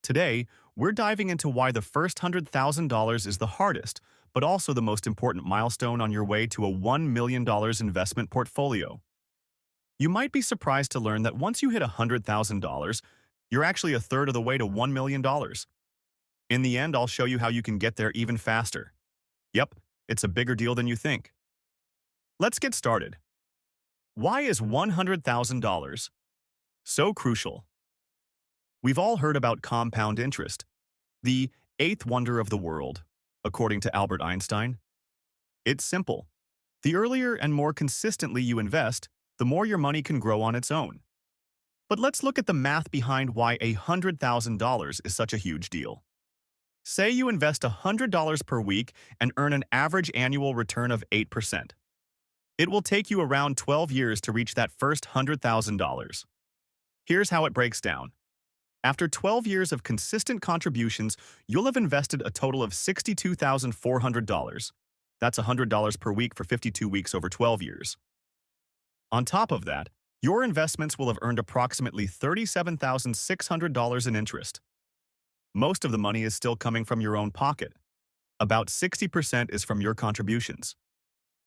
Today, we're diving into why the first $100,000 is the hardest, but also the most important milestone on your way to a $1 million investment portfolio. You might be surprised to learn that once you hit $100,000, you're actually a third of the way to $1 million. In the end, I'll show you how you can get there even faster. Yep, it's a bigger deal than you think. Let's get started. Why is $100,000 so crucial? We've all heard about compound interest, the eighth wonder of the world, according to Albert Einstein. It's simple. The earlier and more consistently you invest, the more your money can grow on its own. But let's look at the math behind why $100,000 is such a huge deal. Say you invest $100 per week and earn an average annual return of 8%. It will take you around 12 years to reach that first $100,000. Here's how it breaks down. After 12 years of consistent contributions, you'll have invested a total of $62,400. That's $100 per week for 52 weeks over 12 years. On top of that, your investments will have earned approximately $37,600 in interest. Most of the money is still coming from your own pocket. About 60% is from your contributions.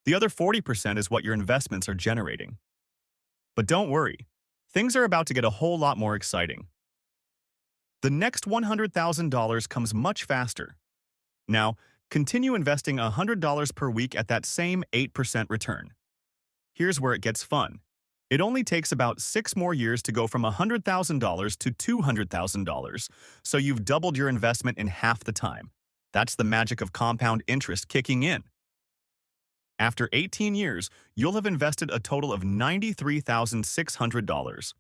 The other 40% is what your investments are generating. But don't worry, things are about to get a whole lot more exciting. The next $100,000 comes much faster. Now, continue investing $100 per week at that same 8% return. Here's where it gets fun. It only takes about 6 more years to go from $100,000 to $200,000, so you've doubled your investment in half the time. That's the magic of compound interest kicking in. After 18 years, you'll have invested a total of $93,600.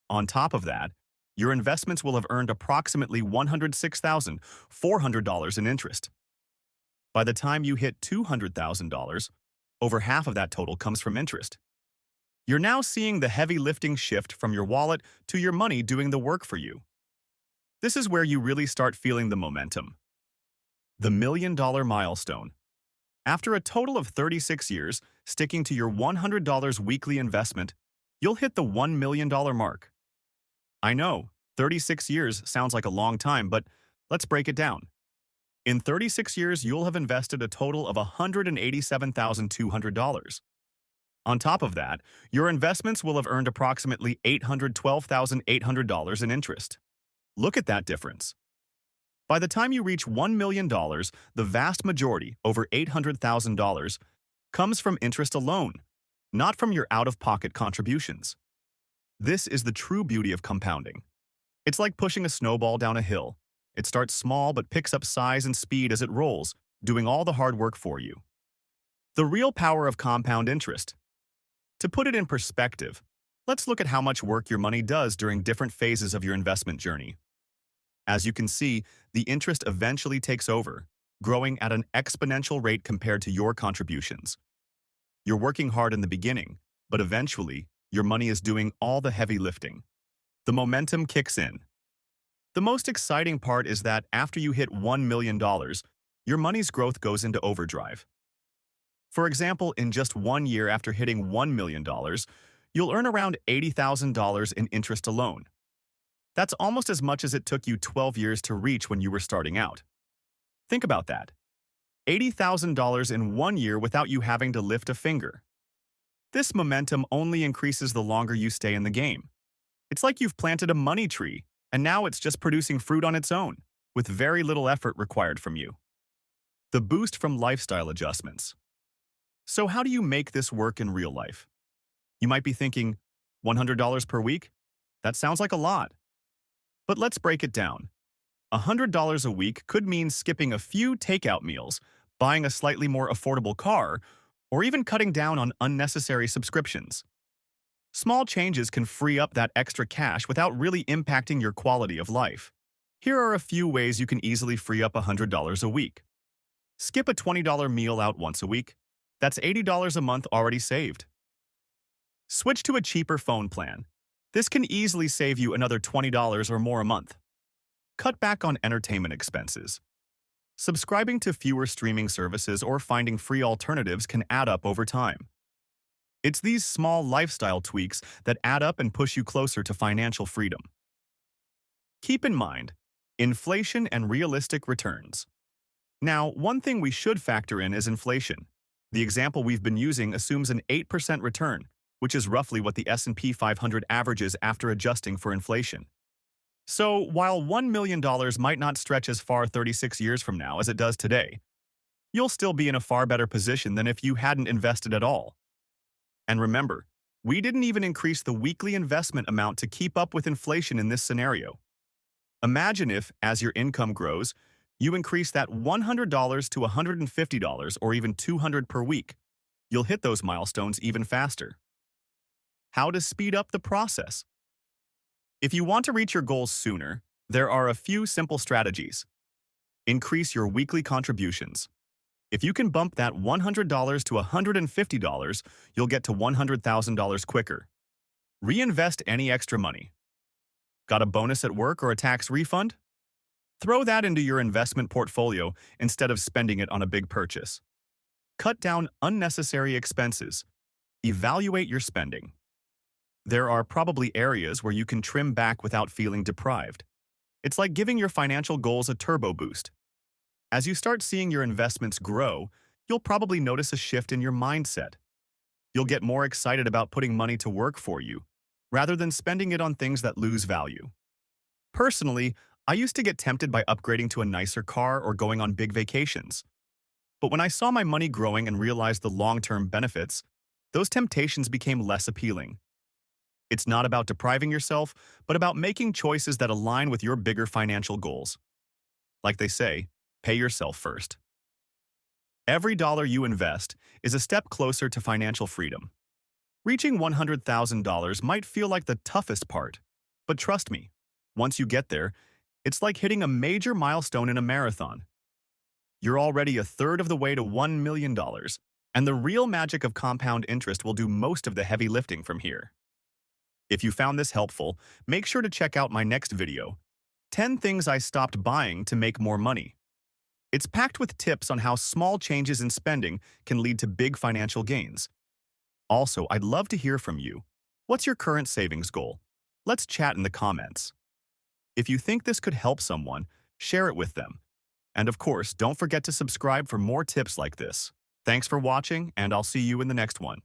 On top of that, your investments will have earned approximately $106,400 in interest. By the time you hit $200,000, over half of that total comes from interest. You're now seeing the heavy lifting shift from your wallet to your money doing the work for you. This is where you really start feeling the momentum. The $1 million milestone. After a total of 36 years sticking to your $100 weekly investment, you'll hit the $1 million mark. I know, 36 years sounds like a long time, but let's break it down. In 36 years, you'll have invested a total of $187,200. On top of that, your investments will have earned approximately $812,800 in interest. Look at that difference. By the time you reach $1 million, the vast majority, over $800,000, comes from interest alone, not from your out-of-pocket contributions. This is the true beauty of compounding. It's like pushing a snowball down a hill. It starts small but picks up size and speed as it rolls, doing all the hard work for you. The real power of compound interest. To put it in perspective, let's look at how much work your money does during different phases of your investment journey. As you can see, the interest eventually takes over, growing at an exponential rate compared to your contributions. You're working hard in the beginning, but eventually, your money is doing all the heavy lifting. The momentum kicks in. The most exciting part is that after you hit $1 million, your money's growth goes into overdrive. For example, in just 1 year after hitting $1 million, you'll earn around $80,000 in interest alone. That's almost as much as it took you 12 years to reach when you were starting out. Think about that. $80,000 in 1 year without you having to lift a finger. This momentum only increases the longer you stay in the game. It's like you've planted a money tree, and now it's just producing fruit on its own, with very little effort required from you. The boost from lifestyle adjustments. So how do you make this work in real life? You might be thinking, $100 per week? That sounds like a lot. But let's break it down. $100 a week could mean skipping a few takeout meals, buying a slightly more affordable car, or even cutting down on unnecessary subscriptions. Small changes can free up that extra cash without really impacting your quality of life. Here are a few ways you can easily free up $100 a week. Skip a $20 meal out once a week. That's $80 a month already saved. Switch to a cheaper phone plan. This can easily save you another $20 or more a month. Cut back on entertainment expenses. Subscribing to fewer streaming services or finding free alternatives can add up over time. It's these small lifestyle tweaks that add up and push you closer to financial freedom. Keep in mind, Inflation and realistic returns. Now, one thing we should factor in is inflation. The example we've been using assumes an 8% return, which is roughly what the S&P 500 averages after adjusting for inflation. So, while $1 million might not stretch as far 36 years from now as it does today, you'll still be in a far better position than if you hadn't invested at all. And remember, we didn't even increase the weekly investment amount to keep up with inflation in this scenario. Imagine if, as your income grows, you increase that $100 to $150 or even $200 per week. You'll hit those milestones even faster. How to speed up the process? If you want to reach your goals sooner, there are a few simple strategies. Increase your weekly contributions. If you can bump that $100 to $150, you'll get to $100,000 quicker. Reinvest any extra money. Got a bonus at work or a tax refund? Throw that into your investment portfolio instead of spending it on a big purchase. Cut down unnecessary expenses. Evaluate your spending. There are probably areas where you can trim back without feeling deprived. It's like giving your financial goals a turbo boost. As you start seeing your investments grow, you'll probably notice a shift in your mindset. You'll get more excited about putting money to work for you, rather than spending it on things that lose value. Personally, I used to get tempted by upgrading to a nicer car or going on big vacations. But when I saw my money growing and realized the long-term benefits, those temptations became less appealing. It's not about depriving yourself, but about making choices that align with your bigger financial goals. Like they say, pay yourself first. Every dollar you invest is a step closer to financial freedom. Reaching $100,000 might feel like the toughest part, but trust me, once you get there, it's like hitting a major milestone in a marathon. You're already a third of the way to $1 million, and the real magic of compound interest will do most of the heavy lifting from here. If you found this helpful, make sure to check out my next video, 10 Things I Stopped Buying to Make More Money. It's packed with tips on how small changes in spending can lead to big financial gains. Also, I'd love to hear from you. What's your current savings goal? Let's chat in the comments. If you think this could help someone, share it with them. And of course, don't forget to subscribe for more tips like this. Thanks for watching, and I'll see you in the next one.